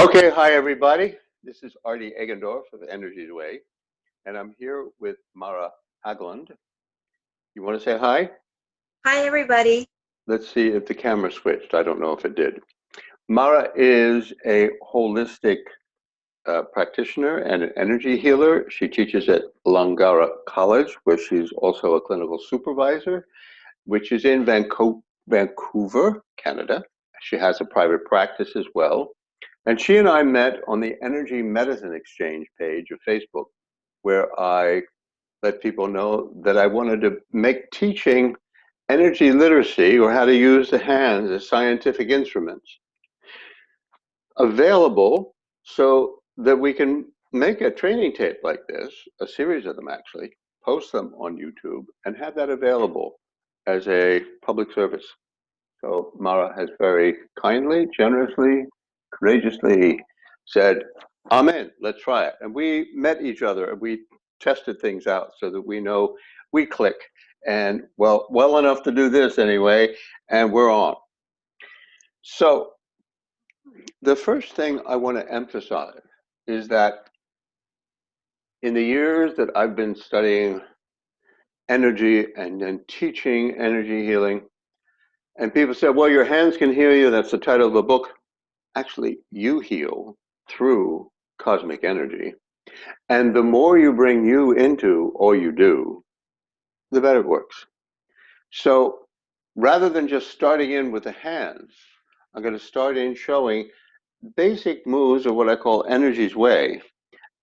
Okay, hi everybody. This is Artie Egendorf of Energy's Way, and I'm here with Mara Haglund. You want to say hi? Hi, everybody. Let's see if the camera switched. I don't know if it did. Mara is a holistic practitioner and an energy healer. She teaches at Langara College, where she's also a clinical supervisor, which is in Vancouver, Canada. She has a private practice as well. And she and I met on the Energy Medicine Exchange page of Facebook, where I let people know that I wanted to make teaching energy literacy, or how to use the hands as scientific instruments, available so that we can make a training tape like this, a series of them actually, post them on YouTube, and have that available as a public service. So Mara has very kindly, generously, courageously said, "Amen, let's try it." And we met each other and we tested things out so that we know we click and well enough to do this anyway, and we're on. So the first thing I want to emphasize is that in the years that I've been studying energy and then teaching energy healing, and people say, well, your hands can heal you, that's the title of the book. Actually, you heal through cosmic energy. And the more you bring you into all you do, the better it works. So rather than just starting in with the hands, I'm going to start in showing basic moves of what I call Energy's Way,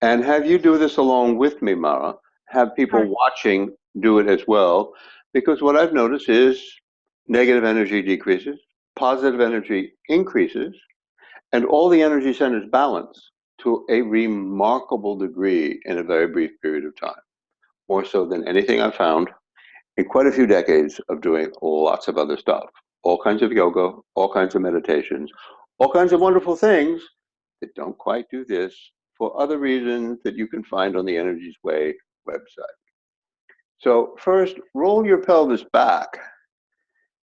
and have you do this along with me, Mara. Have people Sure. watching do it as well, because what I've noticed is negative energy decreases, positive energy increases, and all the energy centers balance to a remarkable degree in a very brief period of time, more so than anything I've found in quite a few decades of doing lots of other stuff, all kinds of yoga, all kinds of meditations, all kinds of wonderful things that don't quite do this for other reasons that you can find on the Energy's Way website. So first, roll your pelvis back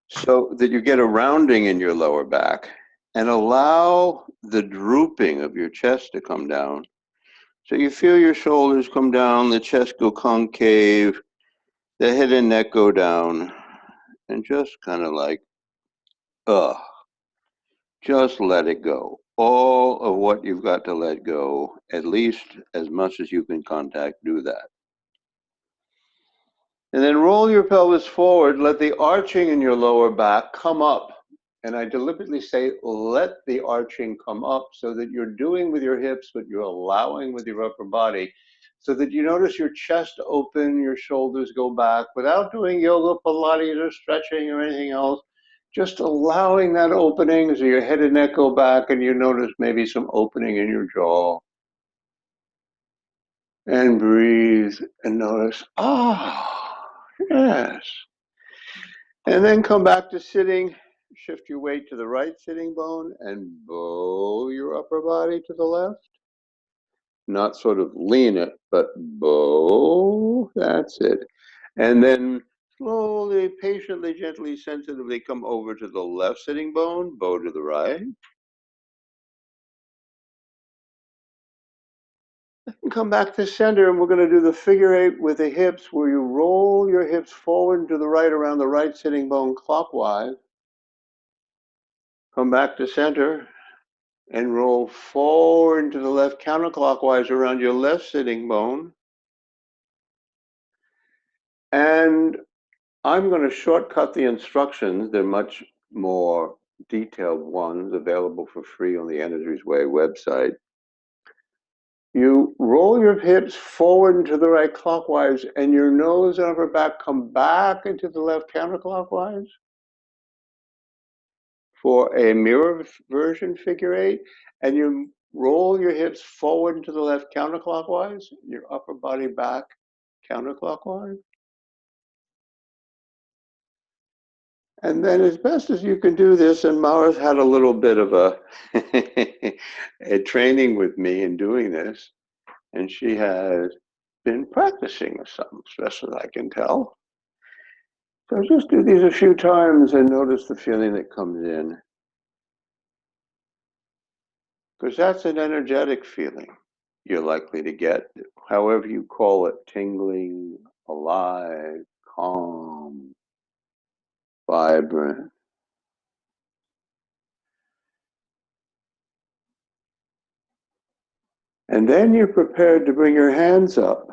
so that you get a rounding in your lower back, and allow the drooping of your chest to come down. So you feel your shoulders come down, the chest go concave, the head and neck go down, and just kind of like, just let it go. All of what you've got to let go, at least as much as you can contact, do that. And then roll your pelvis forward, let the arching in your lower back come up. And I deliberately say, let the arching come up, so that you're doing with your hips what you're allowing with your upper body, so that you notice your chest open, your shoulders go back, without doing yoga, Pilates, or stretching or anything else. Just allowing that opening so your head and neck go back, and you notice maybe some opening in your jaw. And breathe and notice, yes. And then come back to sitting. Shift your weight to the right sitting bone and bow your upper body to the left. Not sort of lean it, but bow. That's it. And then slowly, patiently, gently, sensitively come over to the left sitting bone, bow to the right. And come back to center, and we're going to do the figure eight with the hips, where you roll your hips forward and to the right around the right sitting bone clockwise. Come back to center and roll forward to the left counterclockwise around your left sitting bone. And I'm going to shortcut the instructions. They're much more detailed ones available for free on the Energy's Way website. You roll your hips forward and to the right clockwise, and your nose and upper back come back into the left counterclockwise for a mirror version figure eight, and you roll your hips forward to the left counterclockwise, your upper body back counterclockwise. And then as best as you can do this, and Mara's had a little bit of a training with me in doing this, and she has been practicing as best as I can tell. So just do these a few times and notice the feeling that comes in. because that's an energetic feeling you're likely to get, however you call it, tingling, alive, calm, vibrant. And then you're prepared to bring your hands up,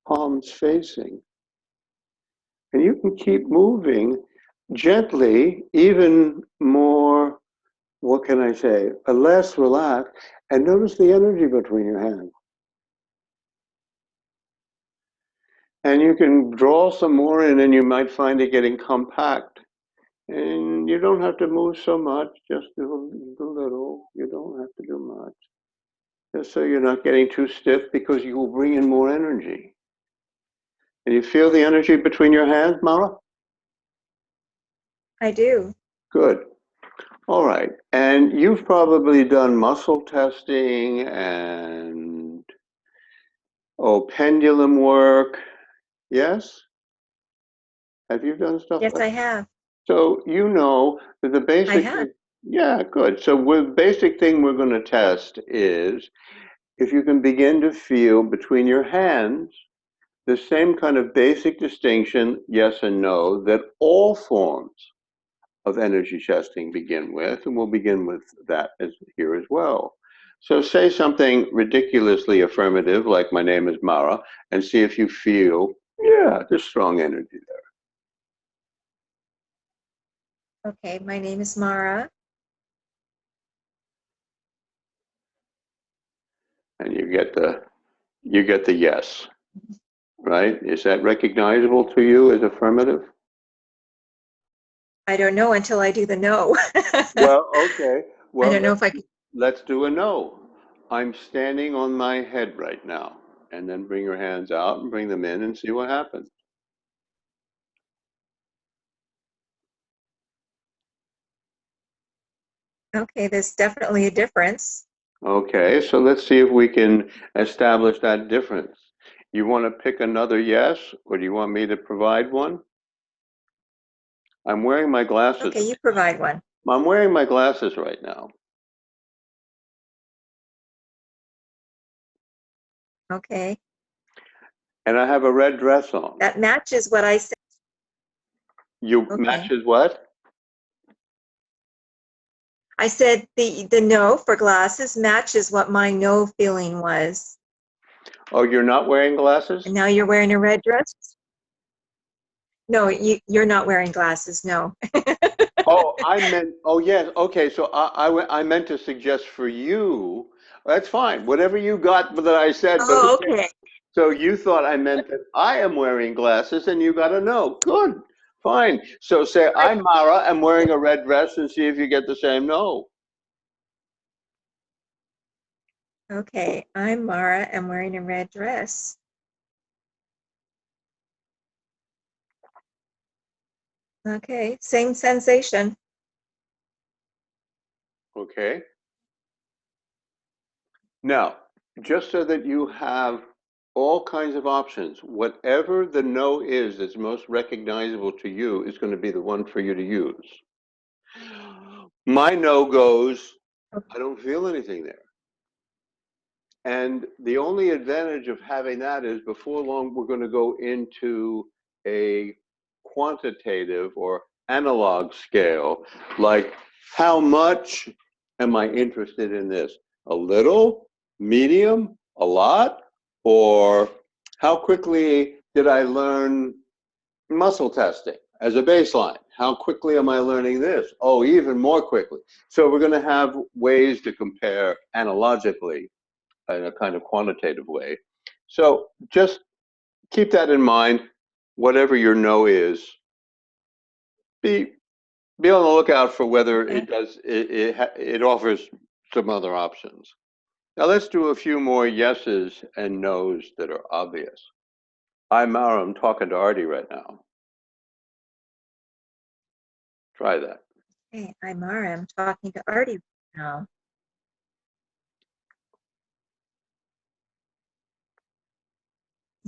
palms facing. And you can keep moving gently, even more, what can I say, less relaxed, and notice the energy between your hands. And you can draw some more in, and you might find it getting compact. And you don't have to move so much, just do a little. You don't have to do much. Just so you're not getting too stiff, because you will bring in more energy. And you feel the energy between your hands, Mara? I do. Good. All right. And you've probably done muscle testing and, pendulum work. Yes? Have you done stuff Yes, like I that? have. So you know that the I basic have. thing, yeah, good. So the basic thing we're going to test is if you can begin to feel between your hands the same kind of basic distinction, yes and no, that all forms of energy testing begin with, and we'll begin with that here as well. So say something ridiculously affirmative, like my name is Mara, and see if you feel, yeah, there's strong energy Okay, my name is Mara. there. And you get the yes, right? Is that recognizable to you as affirmative? I don't know until I do the no. Well, okay. I Well, don't know if I can. let's do a no. I'm standing on my head right now. And then bring your hands out and bring them in and see what happens. Okay, there's definitely a difference. Okay, so let's see if we can establish that difference. You want to pick another yes, or do you want me to provide one? I'm wearing my glasses. Okay, you provide one. I'm wearing my glasses right now. Okay, And I have a red dress on. that matches what I said. You Okay, matches what? I said the no for glasses matches what my no feeling was. Oh, you're not wearing glasses? And now you're wearing a red dress? No, you're not wearing glasses, no. Oh, yes, okay, so I meant to suggest for you, that's fine, whatever you got that I said, but Oh, okay. okay. So you thought I meant that I am wearing glasses and you got a no. Good, fine. So say, I'm Mara, I'm wearing a red dress, and see if you get the same no. Okay, I'm Mara. I'm wearing a red dress. Okay, same sensation. Okay. Now, just so that you have all kinds of options, whatever the no is that's most recognizable to you is going to be the one for you to use. My no goes, I don't feel anything there. And the only advantage of having that is before long, we're going to go into a quantitative or analog scale, like how much am I interested in this? A little, medium, a lot, or how quickly did I learn muscle testing as a baseline? How quickly am I learning this? Oh, even more quickly. So we're going to have ways to compare analogically in a kind of quantitative way. So just keep that in mind. Whatever your no is, be on the lookout for whether Okay. it offers some other options. Now let's do a few more yeses and nos that are obvious. I'm Mara. I'm talking to Artie right now. Try that. Hey, I'm Mara. I'm talking to Artie now.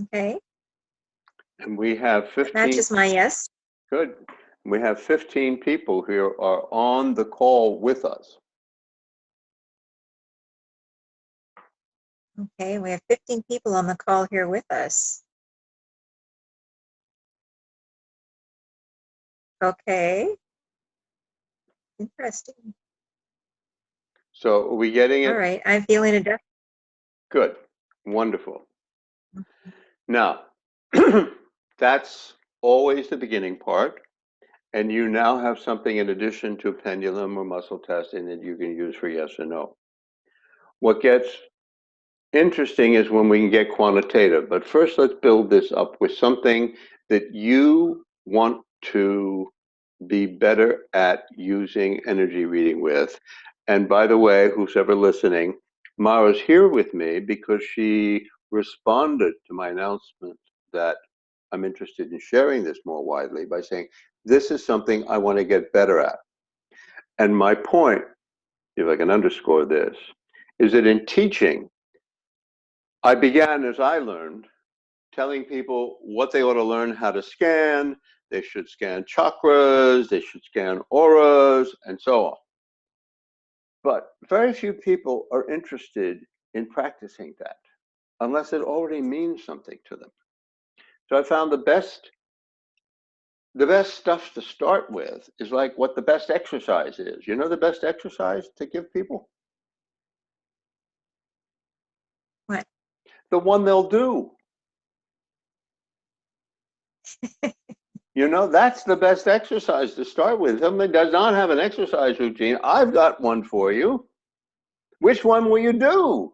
Okay. And we have That 15. matches my yes. Good. We have 15 people who are on the call with us. Okay, we have 15 people on the call here with us. Okay. Interesting. So are we getting All it? right, I'm feeling it. Good. Wonderful. Now, that's always the beginning part. And you now have something in addition to pendulum or muscle testing that you can use for yes or no. What gets interesting is when we can get quantitative. But first, let's build this up with something that you want to be better at using energy reading with. And by the way, who's ever listening, Mara's here with me because she responded to my announcement that I'm interested in sharing this more widely by saying, this is something I want to get better at. And my point, if I can underscore this, is that in teaching, I began as I learned, telling people what they ought to learn how to scan. They should scan chakras, they should scan auras, and so on. But very few people are interested in practicing that unless it already means something to them. So I found the best stuff to start with is like what the best exercise is. You know the best exercise to give people? What? The one they'll do. You know, that's the best exercise to start with. Somebody does not have an exercise routine. I've got one for you. Which one will you do?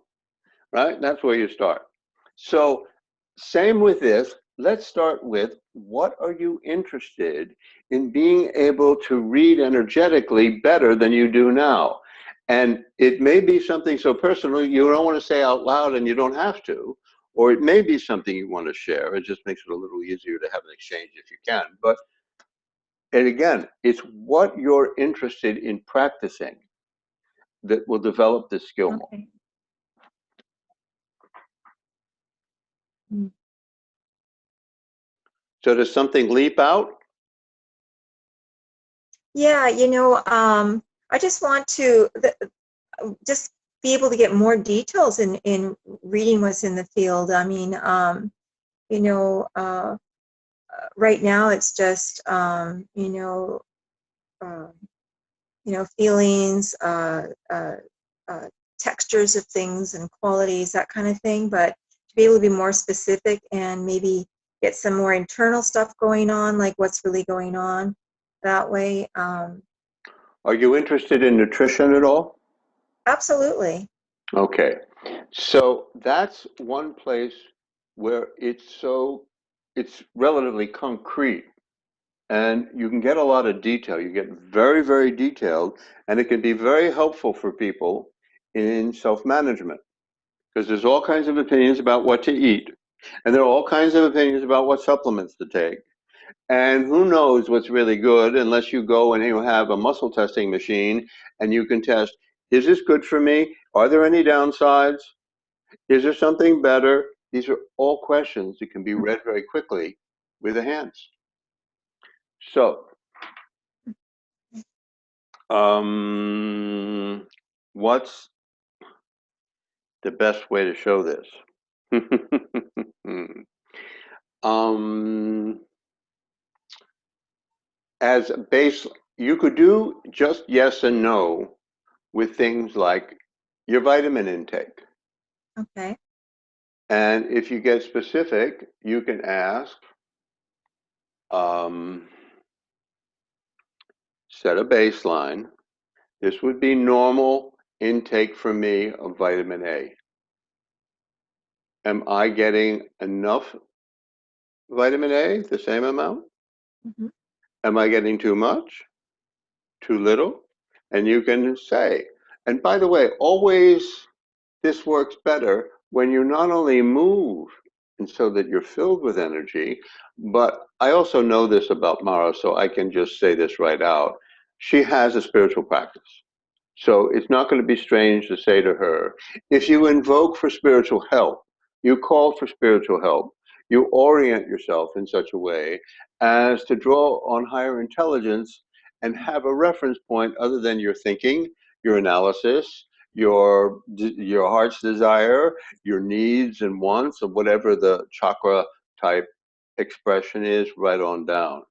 Right? That's where you start. So, same with this. Let's start with what are you interested in being able to read energetically better than you do now? And it may be something so personal you don't want to say out loud and you don't have to, or it may be something you want to share. It just makes it a little easier to have an exchange if you can. But and again, it's what you're interested in practicing that will develop this skill more. Okay. Mm. So does something leap out? Yeah, I just want to just be able to get more details in reading what's in the field. I mean, right now it's just, feelings, textures of things and qualities, that kind of thing. But to be able to be more specific and maybe get some more internal stuff going on, like what's really going on that way. Are you interested in nutrition at all? Absolutely. Okay. So that's one place where it's relatively concrete and you can get a lot of detail. You get very, very detailed and it can be very helpful for people in self-management because there's all kinds of opinions about what to eat and there are all kinds of opinions about what supplements to take. And who knows what's really good unless you go and you have a muscle testing machine and you can test, is this good for me? Are there any downsides? Is there something better? These are all questions that can be read very quickly with the hands. So, what's the best way to show this? As a base, you could do just yes and no with things like your vitamin intake. Okay. And if you get specific, you can ask, set a baseline. This would be normal intake for me of vitamin A. Am I getting enough vitamin A, the same amount? Mm-hmm. Am I getting too much? Too little? And you can say, and by the way, always this works better when you not only move and so that you're filled with energy, but I also know this about Mara, so I can just say this right out. She has a spiritual practice. So it's not going to be strange to say to her, if you invoke for spiritual help, you call for spiritual help, you orient yourself in such a way as to draw on higher intelligence and have a reference point other than your thinking, your analysis, your heart's desire, your needs and wants, or whatever the chakra type expression is, right on down.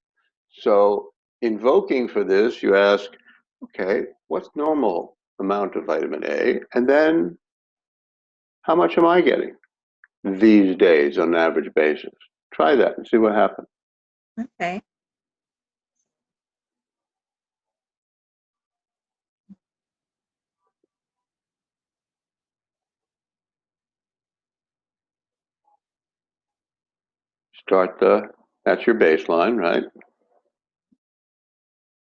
So invoking for this, you ask, okay, what's normal amount of vitamin A? And then how much am I getting these days on an average basis? Try that and see what happens. Okay. That's your baseline, right?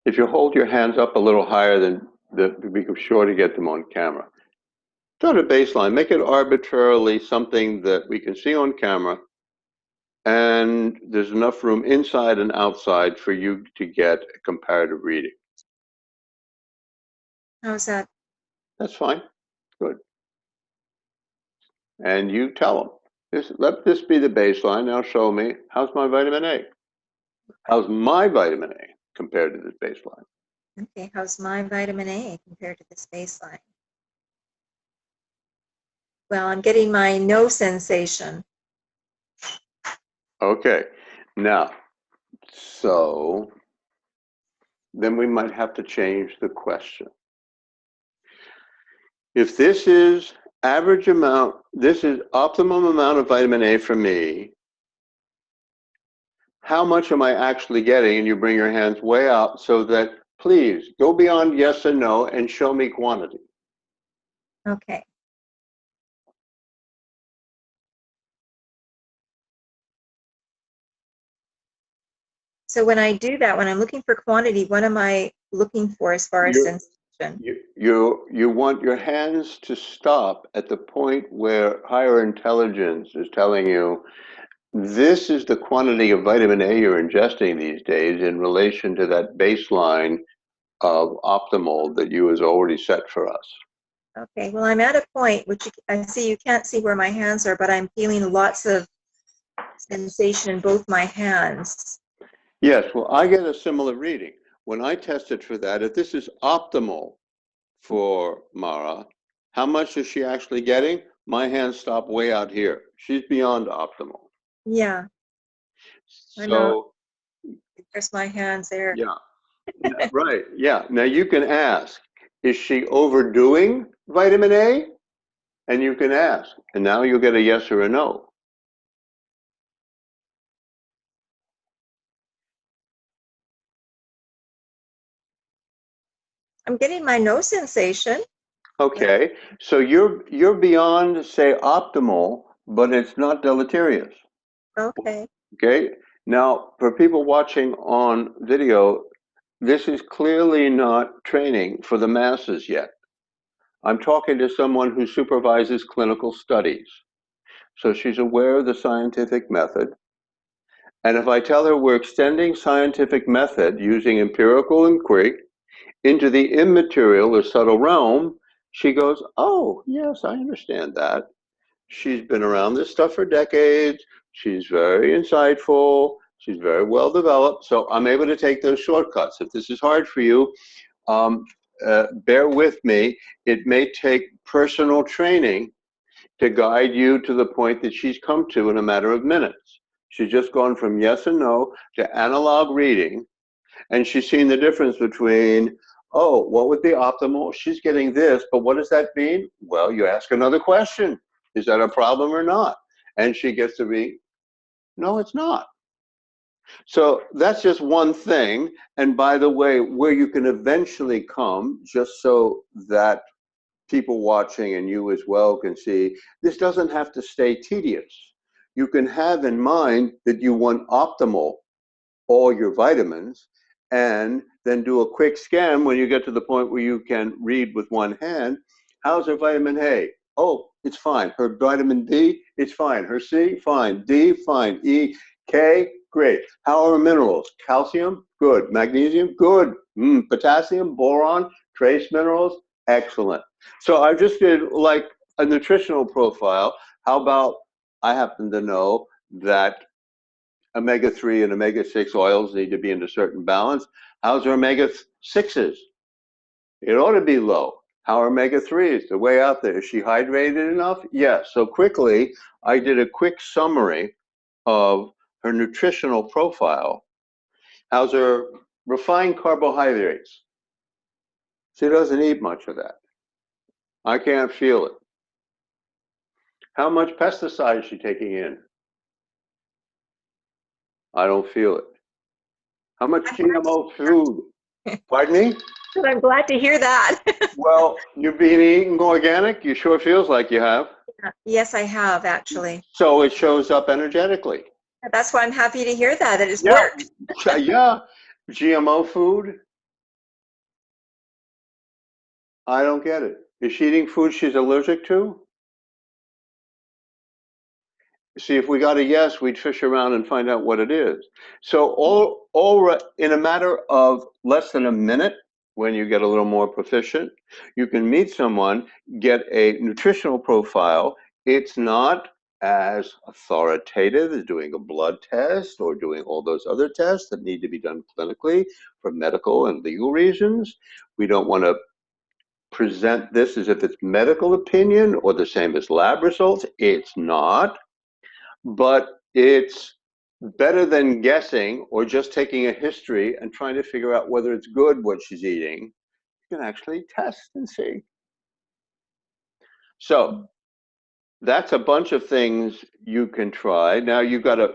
If you hold your hands up a little higher than we can sure to get them on camera. Start a baseline, make it arbitrarily something that we can see on camera, and there's enough room inside and outside for you to get a comparative reading. How's that? That's fine. Good. And you tell them, let this be the baseline. Now show me, how's my vitamin A? How's my vitamin A compared to this baseline? Okay, how's my vitamin A compared to this baseline? Well, I'm getting my no sensation. Okay. Now, so then we might have to change the question. If this is average amount, this is optimum amount of vitamin A for me, how much am I actually getting? And you bring your hands way out so that, please, go beyond yes and no and show me quantity. Okay. So when I do that, when I'm looking for quantity, what am I looking for as far as sensation? You want your hands to stop at the point where higher intelligence is telling you, this is the quantity of vitamin A you're ingesting these days in relation to that baseline of optimal that you has already set for us. Okay, well, I'm at a point which I see you can't see where my hands are, but I'm feeling lots of sensation in both my hands. Yes, well, I get a similar reading. When I tested for that, if this is optimal for Mara, how much is she actually getting? My hands stop way out here. She's beyond optimal. Yeah, I know. So, There's my hands there. yeah, right, yeah. Now you can ask, is she overdoing vitamin A? And you can ask, and now you'll get a yes or a no. I'm getting my no sensation. Okay, so you're beyond, say, optimal, but it's not deleterious. Okay. Okay, now for people watching on video, this is clearly not training for the masses yet. I'm talking to someone who supervises clinical studies. So she's aware of the scientific method. And if I tell her we're extending scientific method using empirical inquiry into the immaterial or subtle realm, she goes, oh, yes, I understand that. She's been around this stuff for decades. She's very insightful. She's very well developed. So I'm able to take those shortcuts. If this is hard for you, bear with me. It may take personal training to guide you to the point that she's come to in a matter of minutes. She's just gone from yes and no to analog reading, and she's seen the difference between, oh, what would be optimal? She's getting this, but what does that mean? Well, you ask another question. Is that a problem or not? And she gets to be, no, it's not. So that's just one thing. And by the way, where you can eventually come, just so that people watching and you as well can see, this doesn't have to stay tedious. You can have in mind that you want optimal all your vitamins, and then do a quick scan when you get to the point where you can read with one hand. How's her vitamin A? Oh, it's fine. Her vitamin D, it's fine. Her C, fine. D, fine. E, K, great. How are her minerals? Calcium, good. Magnesium, good. Potassium, boron, trace minerals, excellent. So I just did like a nutritional profile. How about, I happen to know that omega-3 and omega-6 oils need to be in a certain balance. How's our omega-6s? It ought to be low. How are omega-3s? They're way out there. Is she hydrated enough? Yes. So quickly, I did a quick summary of her nutritional profile. How's her refined carbohydrates? She doesn't eat much of that. I can't feel it. How much pesticide is she taking in? I don't feel it. How much GMO food? Pardon me? I'm glad to hear that. Well, you've been eating organic? You sure feels like you have. Yes, I have actually. So it shows up energetically. That's why I'm happy to hear that it's Yeah, worked. yeah. GMO food? I don't get it. Is she eating food she's allergic to? See, if we got a yes, we'd fish around and find out what it is. So all in a matter of less than a minute, when you get a little more proficient, you can meet someone, get a nutritional profile. It's not as authoritative as doing a blood test or doing all those other tests that need to be done clinically for medical and legal reasons. We don't want to present this as if it's medical opinion or the same as lab results. It's not. But it's better than guessing or just taking a history and trying to figure out whether it's good what she's eating. You can actually test and see. So that's a bunch of things you can try. Now you've got to,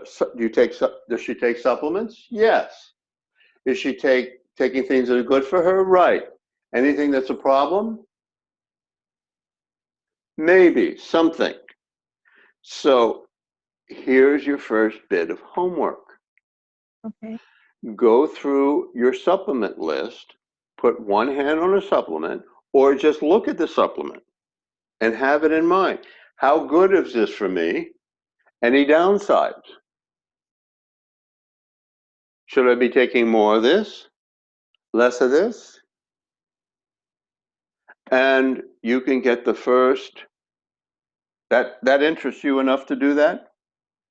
does she take supplements? Yes. Is she taking things that are good for her? Right. Anything that's a problem? Maybe, something. So here's your first bit of homework. Okay. Go through your supplement list, put one hand on a supplement, or just look at the supplement and have it in mind. How good is this for me? Any downsides? Should I be taking more of this? Less of this? And you can get the first, that interests you enough to do that?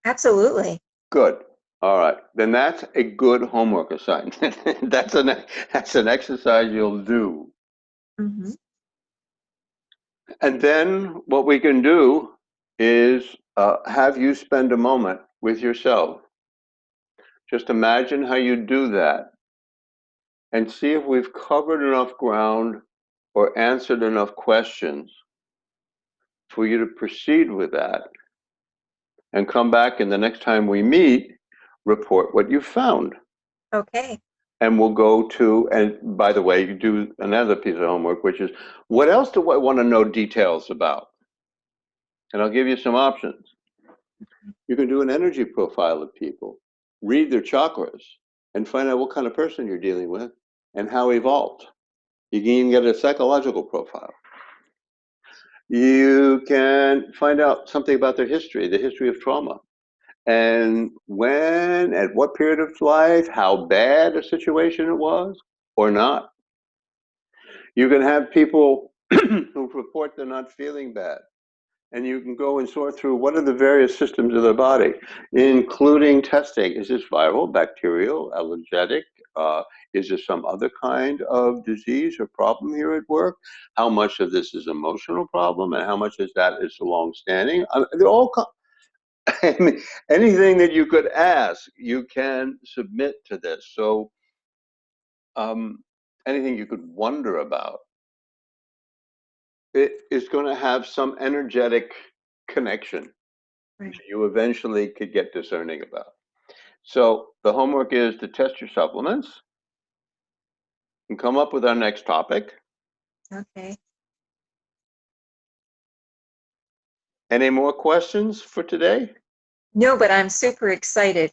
Absolutely. Good. All right. Then that's a good homework assignment. that's an exercise you'll do. Mm-hmm. And then what we can do is have you spend a moment with yourself. Just imagine how you do that and see if we've covered enough ground or answered enough questions for you to proceed with that and come back, and the next time we meet, report what you found. Okay. And we'll go to, and by the way, you do another piece of homework, which is what else do I want to know details about? And I'll give you some options. You can do an energy profile of people, read their chakras, and find out what kind of person you're dealing with and how evolved. You can even get a psychological profile. You can find out something about their history, the history of trauma, and when, at what period of life, how bad a situation it was or not. You can have people who report they're not feeling bad. And you can go and sort through what are the various systems of the body, including testing. Is this viral, bacterial, allergic? Is there some other kind of disease or problem here at work? How much of this is emotional problem and how much of that is long-standing? They're all anything that you could ask, you can submit to this. So anything you could wonder about, it is going to have some energetic connection Right. you eventually could get discerning about. So the homework is to test your supplements and come up with our next topic. Okay. Any more questions for today? No, but I'm super excited.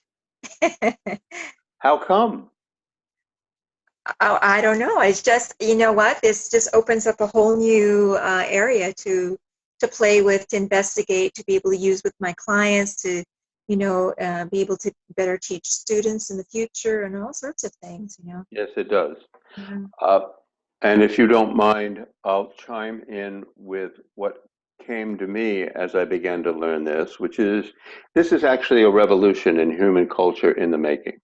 How come? I don't know. It's just, you know what? This just opens up a whole new area to play with, to investigate, to be able to use with my clients, to, you know, be able to better teach students in the future and all sorts of things, you know. Yes, it does. Yeah. And if you don't mind, I'll chime in with what came to me as I began to learn this, which is this is actually a revolution in human culture in the making.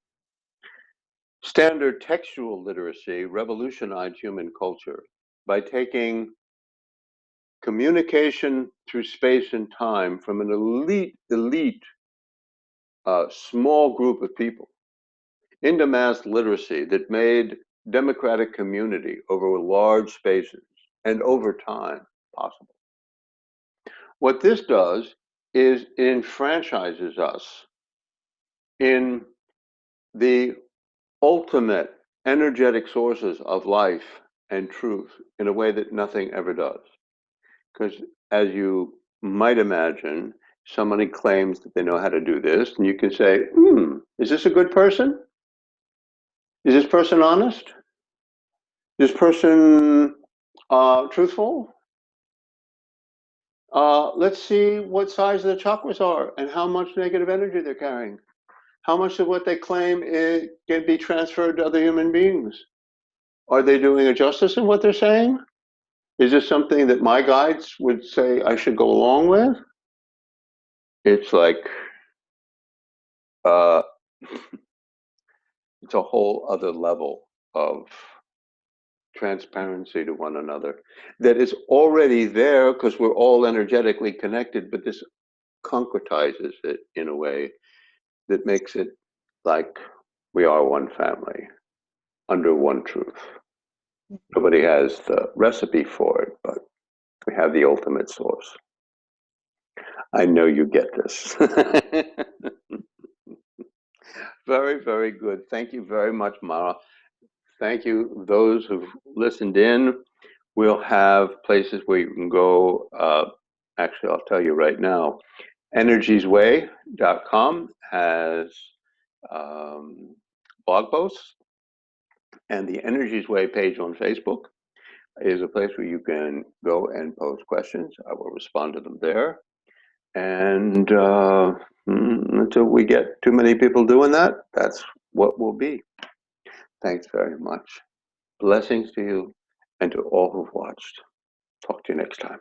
Standard textual literacy revolutionized human culture by taking communication through space and time from an elite small group of people into mass literacy that made democratic community over large spaces and over time possible. What this does is it enfranchises us in the ultimate energetic sources of life and truth in a way that nothing ever does. Because as you might imagine, somebody claims that they know how to do this, and you can say, is this a good person? Is this person honest? Is this person truthful? Let's see what size the chakras are and how much negative energy they're carrying. How much of what they claim can be transferred to other human beings? Are they doing a justice in what they're saying? Is this something that my guides would say I should go along with? It's like, it's a whole other level of transparency to one another that is already there because we're all energetically connected, but this concretizes it in a way that makes it like we are one family under one truth. Nobody has the recipe for it, but we have the ultimate source. I know you get this. Very, very good. Thank you very much, Mara. Thank you, those who've listened in. We'll have places where you can go. Actually, I'll tell you right now. energiesway.com has blog posts, and the Energies Way page on Facebook is a place where you can go and post questions. I will respond to them there. And until we get too many people doing that, that's what will be. Thanks very much. Blessings to you and to all who've watched. Talk to you next time.